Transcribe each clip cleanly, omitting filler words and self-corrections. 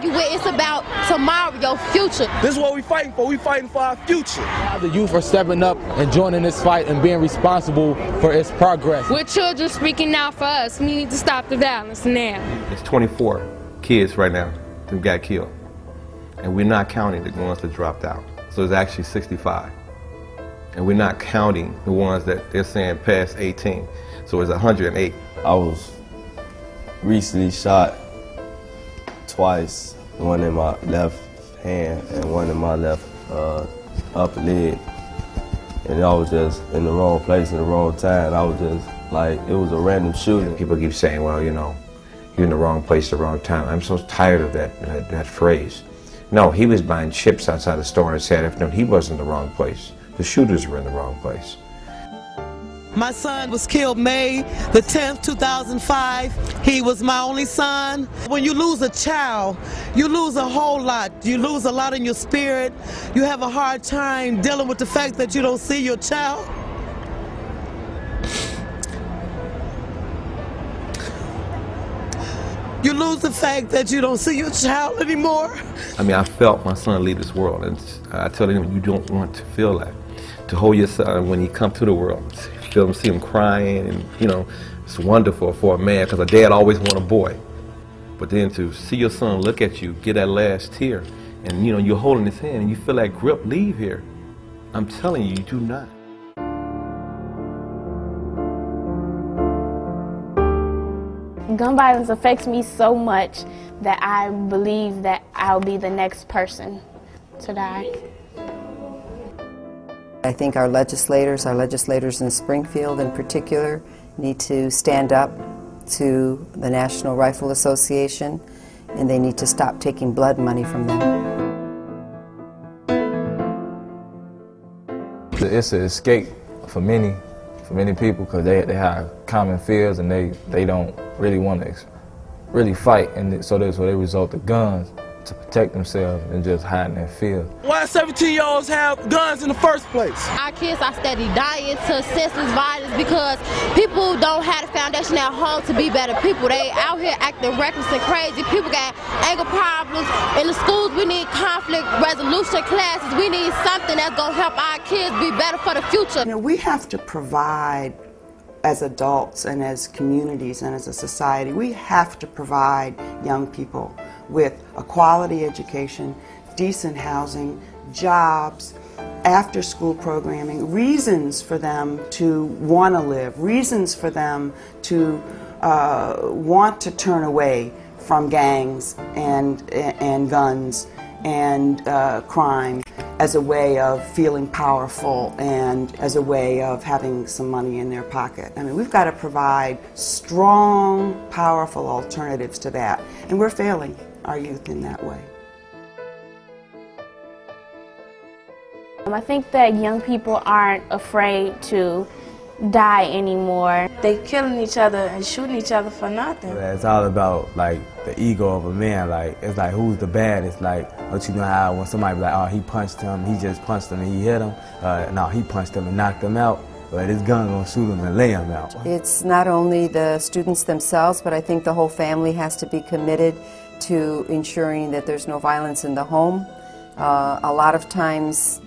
argue with. It's about tomorrow, your future. This is what we're fighting for. We're fighting for our future. The youth are stepping up and joining this fight and being responsible for its progress. We're children speaking out for us. We need to stop the violence now. It's 24 kids right now that got killed. And we're not counting the ones that dropped out. So it's actually 65. And we're not counting the ones that they're saying past 18. So it's 108. I was recently shot twice, one in my left hand and one in my left upper leg. And I was just in the wrong place at the wrong time. I was just like, it was a random shooting. People keep saying, well, you know, you're in the wrong place at the wrong time. I'm so tired of that phrase. No, he was buying chips outside the store on Saturday afternoon. He wasn't in the wrong place. The shooters were in the wrong place. My son was killed May the 10th, 2005. He was my only son. When you lose a child, you lose a whole lot. You lose a lot in your spirit. You have a hard time dealing with the fact that you don't see your child. You lose the fact that you don't see your child anymore. I mean, I felt my son leave this world, and I tell him, you don't want to feel that. To hold your son when he comes to the world, feel him, see him crying, and you know, it's wonderful for a man, because a dad always want a boy. But then to see your son look at you, get that last tear, and you know, you're holding his hand, and you feel that grip leave here. I'm telling you, you do not. Gun violence affects me so much that I believe that I'll be the next person to die. I think our legislators in Springfield in particular, need to stand up to the National Rifle Association, and they need to stop taking blood money from them. It's an escape for many people, because they have common fears and they don't really want to really fight, and so they resort to guns to protect themselves and just hiding their fear. Why 17-year-olds have guns in the first place? Our kids are steady dying to senseless violence because people don't have the foundation at home to be better people. They out here acting reckless and crazy. People got anger problems. In the schools, we need conflict resolution classes. We need something that's going to help our kids be better for the future. You know, we have to provide, as adults and as communities and as a society, we have to provide young people with a quality education, decent housing, jobs, after-school programming, reasons for them to want to live, reasons for them to want to turn away from gangs and guns and crime as a way of feeling powerful and as a way of having some money in their pocket. I mean, we've got to provide strong, powerful alternatives to that, and we're failing our youth in that way. I think that young people aren't afraid to die anymore. They killing each other and shooting each other for nothing. It's all about like the ego of a man. Like, it's like, who's the baddest? Like, don't you know how when somebody be like, oh, he punched him, he just punched him and he hit him. No, he punched him and knocked him out. But his gun gonna shoot him and lay him out. It's not only the students themselves, but I think the whole family has to be committed to ensuring that there's no violence in the home. A lot of times,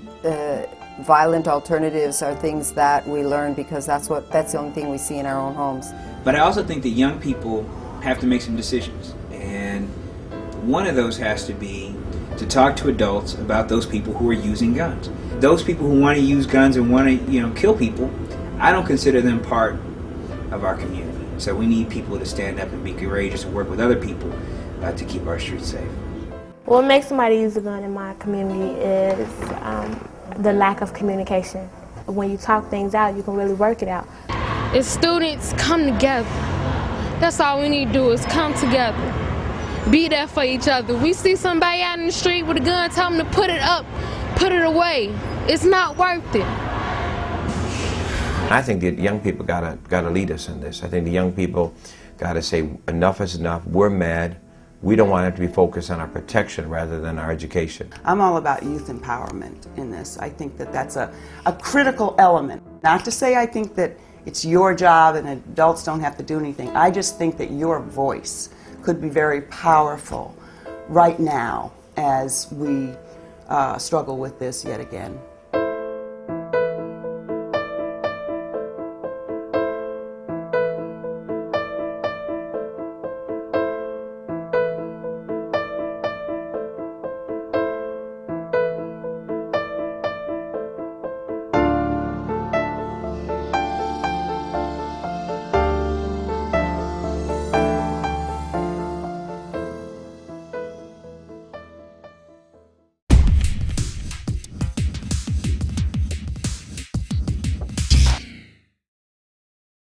violent alternatives are things that we learn because that's the only thing we see in our own homes. But I also think that young people have to make some decisions, and one of those has to be to talk to adults about those people who are using guns. Those people who want to use guns and want to, kill people, I don't consider them part of our community. So we need people to stand up and be courageous and work with other people to keep our streets safe. What makes somebody use a gun in my community is the lack of communication. When you talk things out, you can really work it out. If students come together, that's all we need to do is come together. Be there for each other. We see somebody out in the street with a gun, tell them to put it up, put it away. It's not worth it. I think that young people gotta lead us in this. I think the young people gotta say enough is enough. We're mad. We don't want it to be focused on our protection rather than our education. I'm all about youth empowerment in this. I think that that's a critical element. Not to say I think that it's your job and adults don't have to do anything. I just think that your voice could be very powerful right now as we struggle with this yet again.